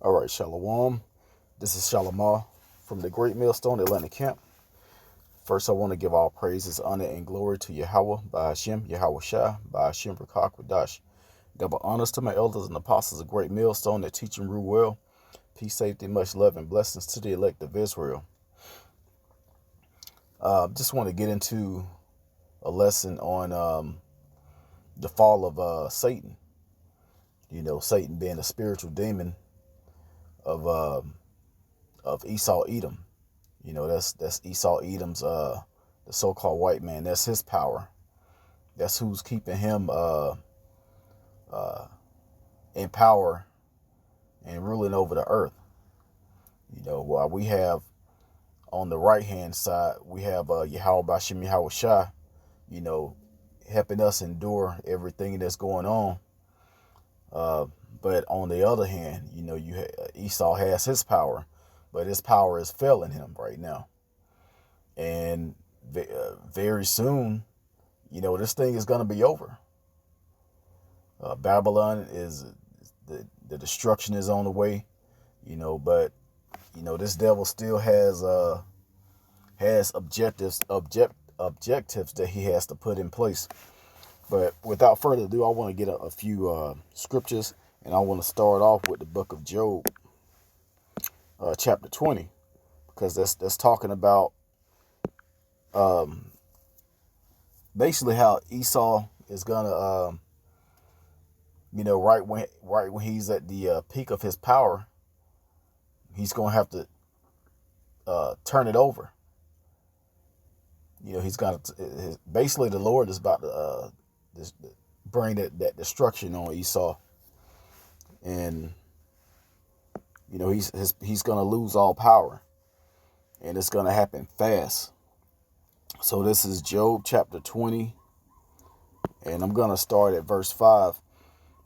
All right, Shalom. This is Shalimar from the Great Millstone Atlanta Camp. First, I want to give all praises, honor, and glory to Yahweh, by Hashem, Yahweh Shai, by Hashem Rakak Wadash. Double honors to my elders and apostles of Great Millstone that teach and rule well. Peace, safety, much love, and blessings to the elect of Israel. Just want to get into a lesson on the fall of Satan. You know, Satan being a spiritual demon of Esau Edom. You know, that's Esau Edom's the so-called white man. That's his power. That's who's keeping him in power and ruling over the earth. You know, while we have on the right hand side, we have Yahweh Bashim Yahweh Shai, you know, helping us endure everything that's going on. But on the other hand, you know, Esau has his power, but his power is failing him right now. And very soon, you know, this thing is going to be over. Babylon is the destruction is on the way, you know, but you know this devil still has objectives that he has to put in place. But without further ado, I want to get a few scriptures, and I want to start off with the book of Job, chapter 20, because that's talking about basically how Esau is gonna, you know, right when he's at the peak of his power, he's gonna have to turn it over. You know, he's got basically the Lord is about to bring that destruction on Esau, and you know he's gonna lose all power, and it's gonna happen fast. So this is Job chapter 20, and I'm gonna start at verse 5.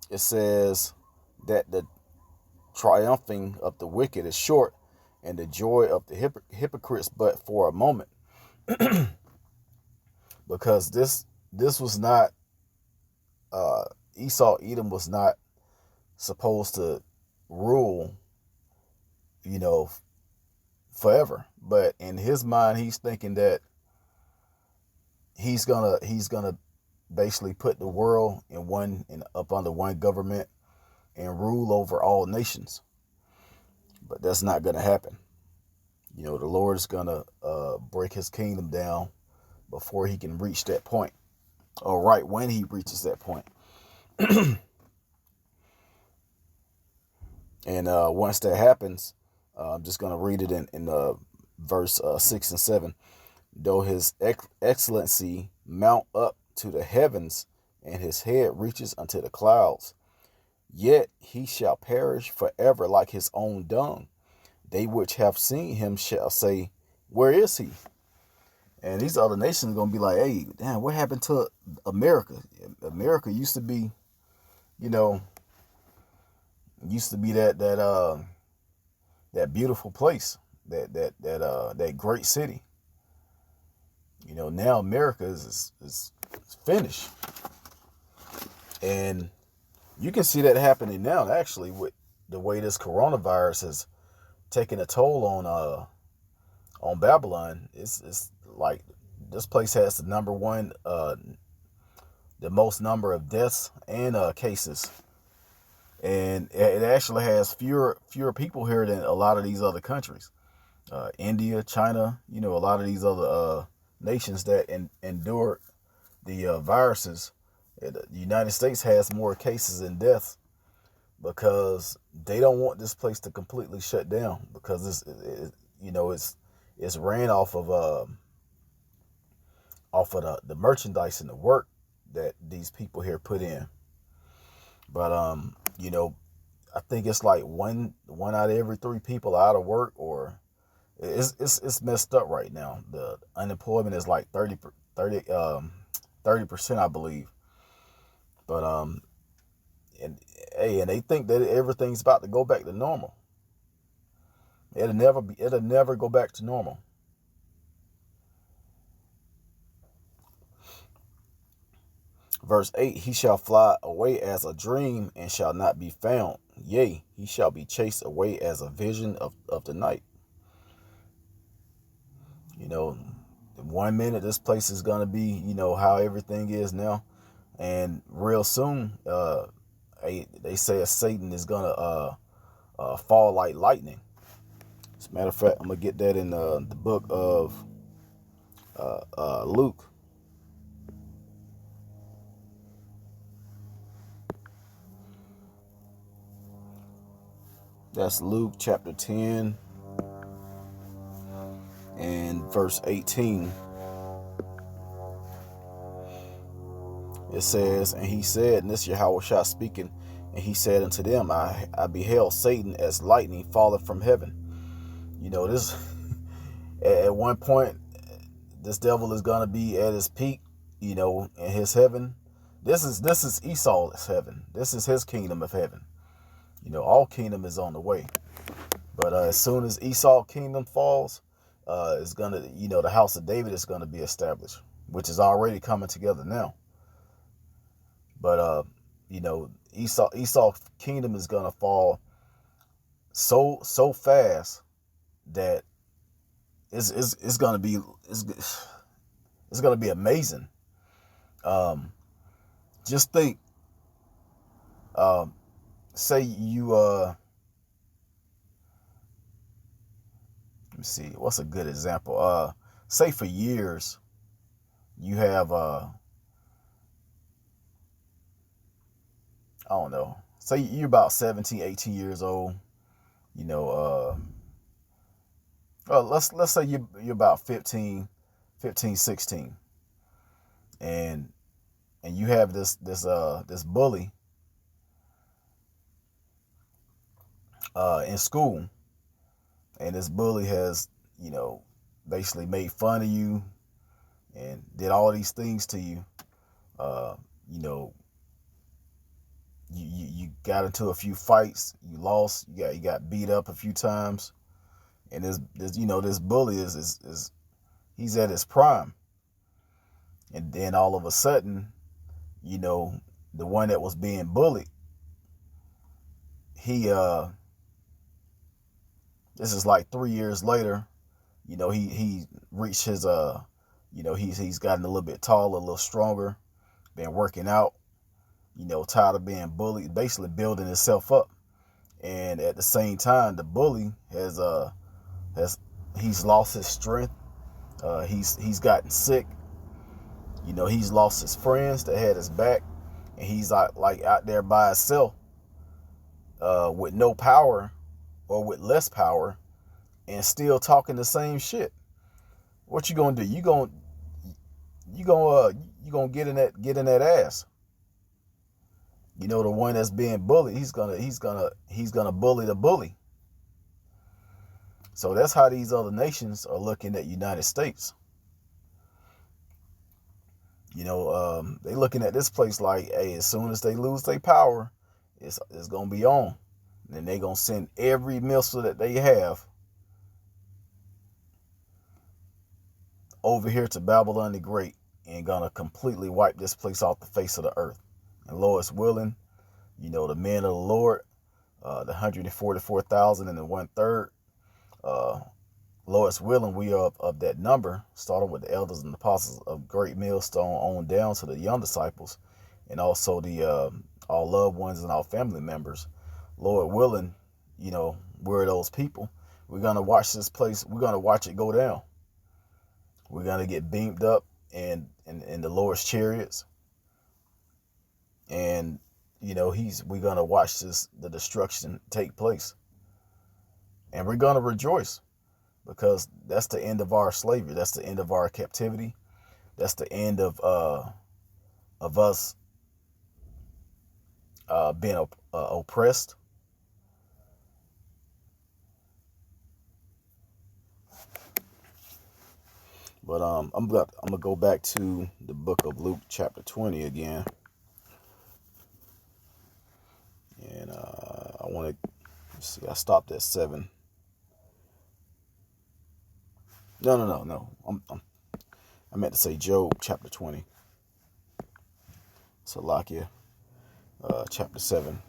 It says that the triumphing of the wicked is short, and the joy of the hypocrites but for a moment. Because this was not Esau Edom was not supposed to rule, you know, forever. But in his mind, he's thinking that he's gonna basically put the world up under one government and rule over all nations. But that's not gonna happen. You know, the Lord is gonna break his kingdom down before he can reach that point, or right when he reaches that point. And once that happens, I'm just going to read it in verse 6 and 7. Though his excellency mount up to the heavens, and his head reaches unto the clouds, yet he shall perish forever like his own dung. They which have seen him shall say, where is he? And these other nations are going to be like, hey, damn, what happened to America? America used to be, you know, that beautiful place, that great city. You know, now America is finished. And you can see that happening now, actually, with the way this coronavirus has taken a toll on Babylon. It's like this place has the most number of deaths and cases, and it actually has fewer people here than a lot of these other countries, India, China. You know, a lot of these other nations that endured the viruses. The United States has more cases and deaths because they don't want this place to completely shut down, because it's ran off of the merchandise and the work that these people here put in. But you know, I think it's like one out of every 3 people out of work, or it's messed up right now. The unemployment is like 30%, I believe. But and they think that everything's about to go back to normal. It'll never go back to normal. Verse 8, he shall fly away as a dream and shall not be found. Yea, he shall be chased away as a vision of the night. You know, 1 minute this place is going to be, how everything is now. And real soon, they say Satan is going to fall like lightning. As a matter of fact, I'm going to get that in the book of Luke. That's Luke chapter 10 and verse 18. It says, and he said, and this Yahushua speaking, and he said unto them, I beheld Satan as lightning falling from heaven. This at one point, this devil is gonna be at his peak, in his heaven. This is Esau's heaven. This is his kingdom of heaven. All kingdom is on the way. But as soon as Esau's kingdom falls, it's gonna, the house of David is gonna be established, which is already coming together now. But Esau's kingdom is gonna fall so fast that it's gonna be amazing. Just think. Say you let me see, what's a good example? Say for years you have I don't know, say you're about 17, 18 years old, let's say you're about 15, 16, and you have this bully in school, and this bully has, basically made fun of you and did all these things to you. You got into a few fights, you lost, you got beat up a few times, and this bully is he's at his prime, and then all of a sudden, the one that was being bullied, he this is like 3 years later, he reached his he's gotten a little bit taller, a little stronger, been working out, tired of being bullied, basically building himself up. And at the same time, the bully has he's lost his strength. He's gotten sick. He's lost his friends that had his back, and he's like out there by himself, with no power or with less power, and still talking the same shit. What you gonna do? You gonna get in that ass. The one that's being bullied, he's gonna bully the bully. So that's how these other nations are looking at United States. They looking at this place like, hey, as soon as they lose their power, it's gonna be on. And they gonna send every missile that they have over here to Babylon the Great, and gonna completely wipe this place off the face of the earth. And Lord's willing, the men of the Lord, the 144,000 and the 1/3, Lord's willing, we are of that number, starting with the elders and apostles of Great Millstone on down to the young disciples, and also the our loved ones and our family members. Lord willing, we're those people. We're gonna watch this place. We're gonna watch it go down. We're gonna get beamed up in the Lord's chariots, and we're gonna watch the destruction take place, and we're gonna rejoice, because that's the end of our slavery. That's the end of our captivity. That's the end of us being oppressed. But I'm gonna go back to the book of Luke chapter 20 again, and I want to see. I stopped at 7. No. I meant to say Job chapter 20. Salakia, chapter 7.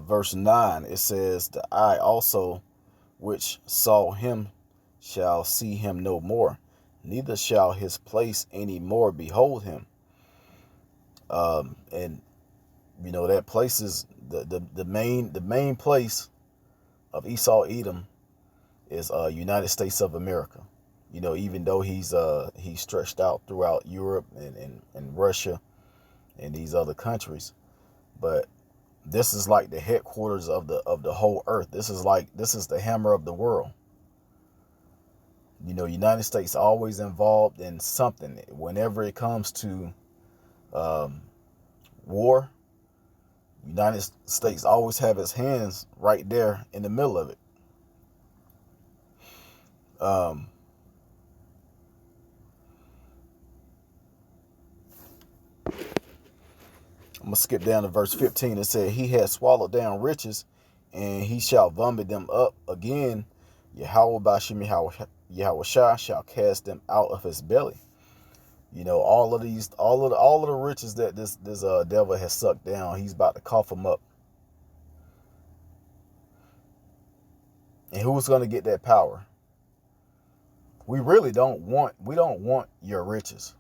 Verse 9, it says, the eye also which saw him shall see him no more, neither shall his place any more behold him. And you know that place is the main place of Esau Edom is United States of America. You know, even though he's stretched out throughout Europe and Russia and these other countries, but this is like the headquarters of the whole earth. This is the hammer of the world. You know, United States always involved in something. Whenever it comes to war, United States always have its hands right there in the middle of it. I'm going to skip down to verse 15. It said, he has swallowed down riches, and he shall vomit them up again. Yahweh Bashim Yahweh shall cast them out of his belly. You know, all of the riches that this devil has sucked down, he's about to cough them up. And who's going to get that power? We don't want your riches.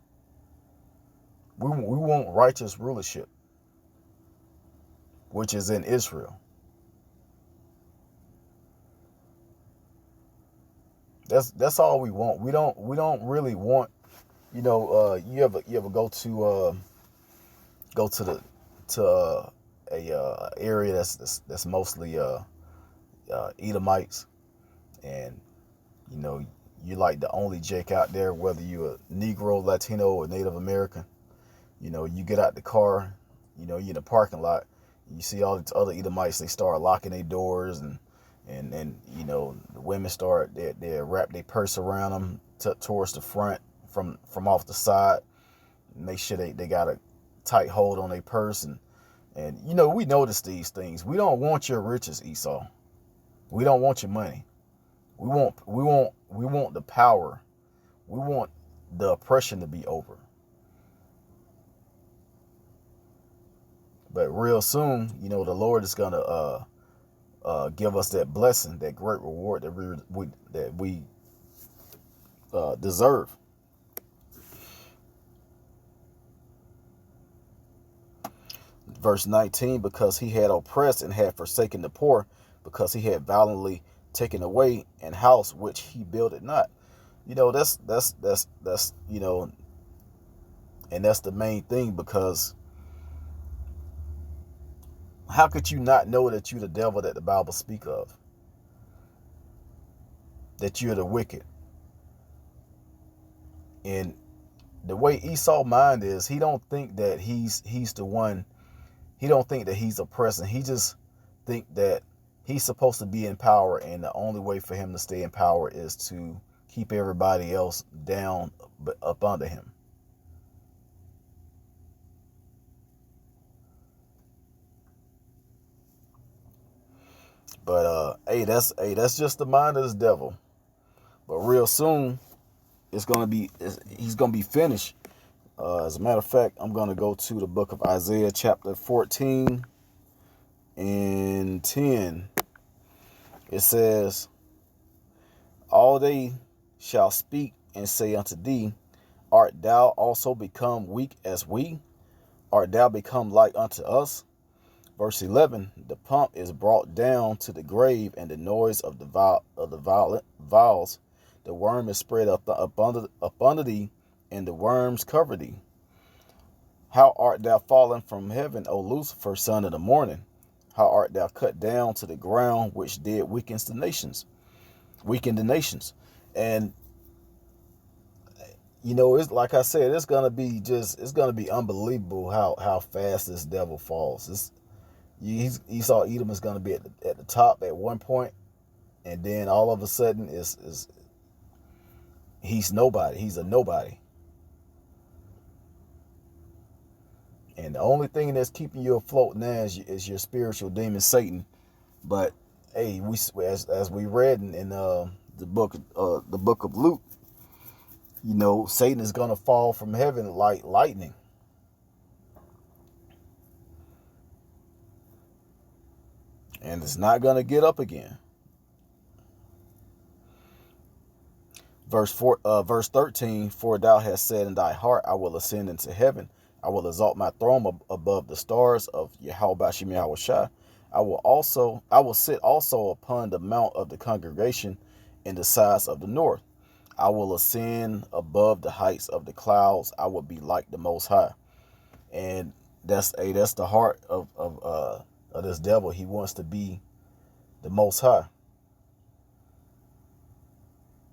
We want righteous rulership, which is in Israel. That's all we want. We don't really want, you know, you ever go to a area that's mostly Edomites, and you know, you're like the only Jake out there, whether you're a Negro, Latino, or Native American. You know, you get out the car, you know, you're in the parking lot, you see all the other Edomites, they start locking their doors, and you know, the women start, they wrap their purse around them towards the front from off the side, make sure they got a tight hold on their purse, and you know, we notice these things. We don't want your riches, Esau. We don't want your money. We want the power. We want the oppression to be over. But real soon, you know, the Lord is gonna give us that blessing, that great reward that we deserve. Verse 19, because he had oppressed and had forsaken the poor, because he had violently taken away an house which he builded not. You know, that's you know, and that's the main thing, because how could you not know that you're the devil that the Bible speak of? That you're the wicked. And the way Esau's mind is, he don't think that he's the one. He don't think that he's oppressing. He just think that he's supposed to be in power, and the only way for him to stay in power is to keep everybody else down up under him. But hey, that's just the mind of this devil. But real soon, he's gonna be finished. As a matter of fact, I'm gonna go to the book of Isaiah, chapter 14 and 10. It says, all they shall speak and say unto thee, art thou also become weak as we? Art thou become like unto us? Verse 11, the pump is brought down to the grave, and the noise of the vials. The worm is spread up under thee, and the worms cover thee. How art thou fallen from heaven, O Lucifer, son of the morning? How art thou cut down to the ground, which did weaken the nations? And you know, it's like I said, it's gonna be unbelievable how fast this devil falls. Esau Edom is gonna be at the top at one point, and then all of a sudden he's nobody. He's a nobody. And the only thing that's keeping you afloat now is your spiritual demon Satan. But hey, as we read in the book of Luke, you know, Satan is going to fall from heaven like lightning. And it's not going to get up again. Verse 13, for thou hast said in thy heart, I will ascend into heaven. I will exalt my throne above the stars of Yahweh Bashim Yahweh Shai. I will sit also upon the mount of the congregation in the sides of the north. I will ascend above the heights of the clouds. I will be like the Most High. And that's the heart of this devil. He wants to be the Most High.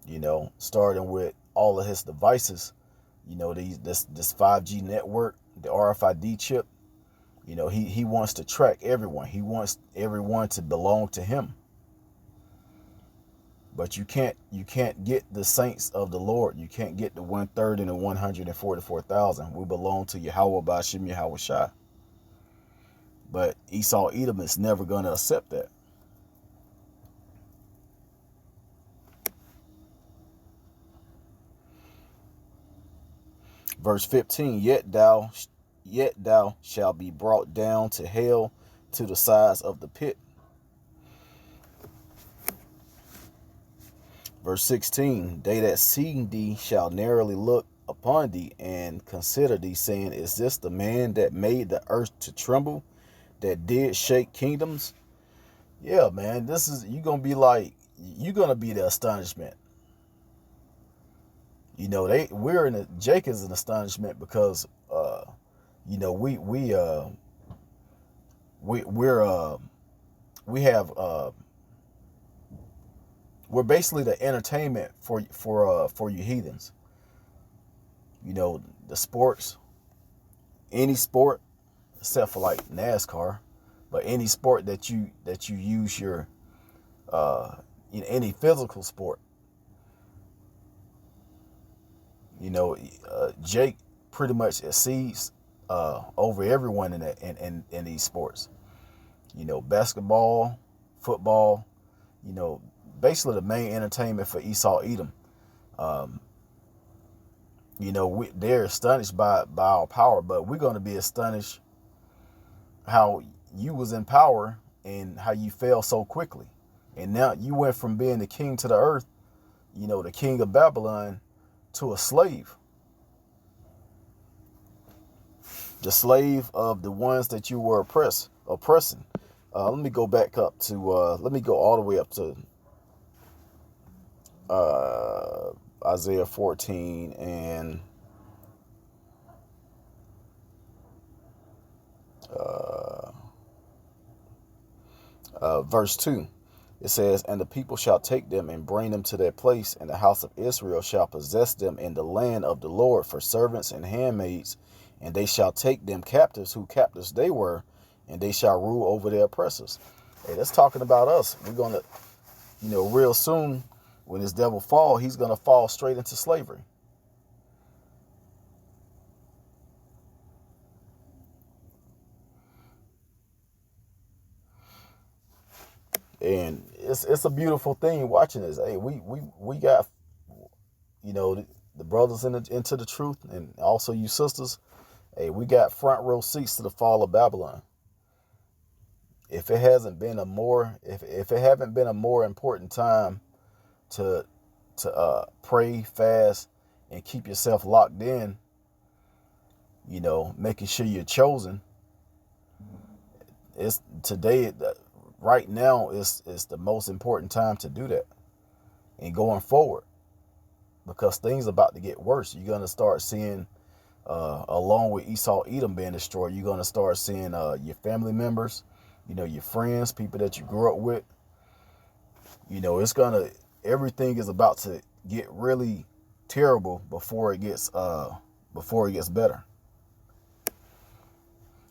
You know, starting with all of his devices, you know, this 5G network, the RFID chip. You know, he wants to track everyone. He wants everyone to belong to him. But you can't get the saints of the Lord. You can't get the 1/3 and the 144,000. We belong to Yahweh Bashim Yahweh Shai. But Esau Edom is never going to accept that. Verse 15, yet thou shalt be brought down to hell, to the sides of the pit. Verse 16, they that see thee shall narrowly look upon thee and consider thee, saying, is this the man that made the earth to tremble, that did shake kingdoms? Yeah, man, you're going to be the astonishment. You know, Jake is an astonishment because, you know, we're basically the entertainment for you heathens. You know, the sports, any sport except for like NASCAR, but any sport that you use your in any physical sport. You know, Jake pretty much exceeds over everyone in these sports. You know, basketball, football. You know, basically the main entertainment for Esau Edom. You know, they're astonished by our power, but we're going to be astonished how you was in power and how you fell so quickly. And now you went from being the king to the earth, you know, the king of Babylon, to a slave. The slave of the ones that you were oppressing. Let me go back up to, let me go all the way up to Isaiah 14 and verse 2. It says, and the people shall take them and bring them to their place, and the house of Israel shall possess them in the land of the Lord for servants and handmaids, and they shall take them captives, who captives they were, and they shall rule over their oppressors. Hey, that's talking about us. We're going to, you know, real soon, when this devil fall, he's going to fall straight into slavery. And it's a beautiful thing watching this. Hey, we got, you know, the brothers into the truth, and also you sisters. Hey, we got front row seats to the fall of Babylon. If it hasn't been a more, if it haven't been a more important time to pray, fast, and keep yourself locked in, you know, making sure you're chosen. It's today, right now is the most important time to do that, and going forward, because things are about to get worse. You're gonna start seeing, along with Esau Edom being destroyed, you're gonna start seeing your family members, you know, your friends, people that you grew up with. You know, everything is about to get really terrible before it gets better.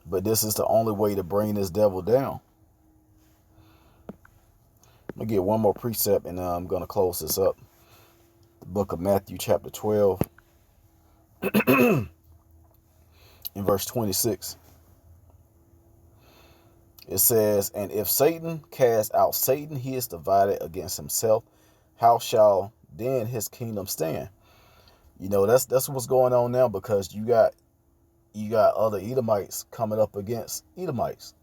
But this is the only way to bring this devil down. I'm going to get one more precept, and I'm going to close this up. The book of Matthew chapter 12 in verse 26. It says, and if Satan cast out Satan, he is divided against himself. how shall then his kingdom stand? That's what's going on now, because you got other Edomites coming up against Edomites.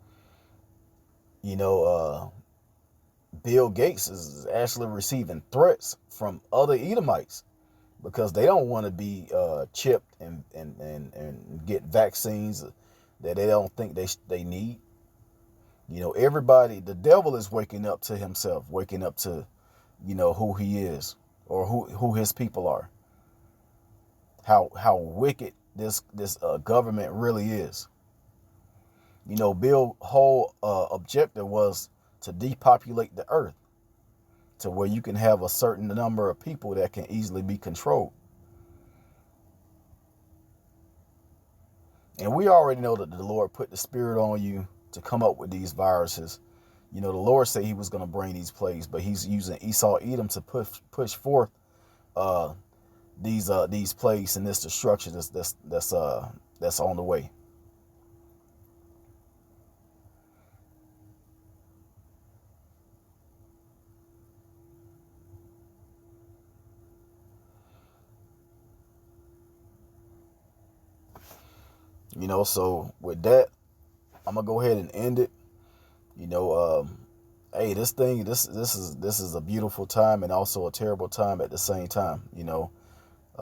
Bill Gates is actually receiving threats from other Edomites because they don't want to be chipped and get vaccines that they don't think they need. Everybody, the devil is waking up to himself, waking up to, who he is, or who his people are. How wicked this government really is. Bill's whole objective was to depopulate the earth to where you can have a certain number of people that can easily be controlled. And we already know that the Lord put the spirit on you to come up with these viruses. The Lord said he was going to bring these plagues, but he's using Esau, Edom to push forth these plagues and this destruction that's on the way. So with that, I'm gonna go ahead and end it. Hey, this is a beautiful time and also a terrible time at the same time.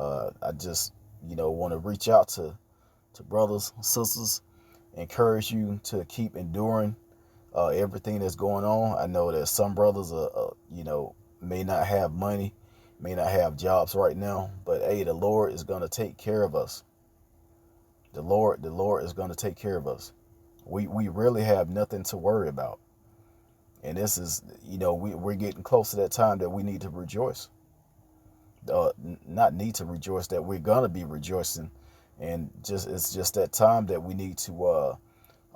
I just want to reach out to brothers, sisters, encourage you to keep enduring everything that's going on. I know that some brothers may not have money, may not have jobs right now, but hey, the Lord is gonna take care of us. The Lord is going to take care of us. We really have nothing to worry about. And this is, we're getting close to that time that we need to rejoice. Not need to rejoice, that we're going to be rejoicing. And it's just that time that we need to,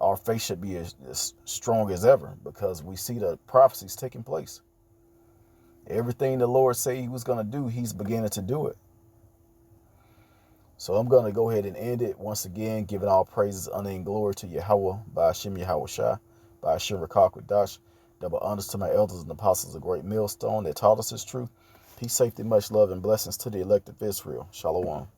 our faith should be as strong as ever, because we see the prophecies taking place. Everything the Lord said he was going to do, he's beginning to do it. So I'm going to go ahead and end it. Once again, giving all praises, honor, and glory to Yahweh, by Hashem Yahweh Shai, by Hashem Rakak Dash. Double honors to my elders and apostles, a great millstone that taught us his truth. Peace, safety, much love, and blessings to the elect of Israel. Shalom.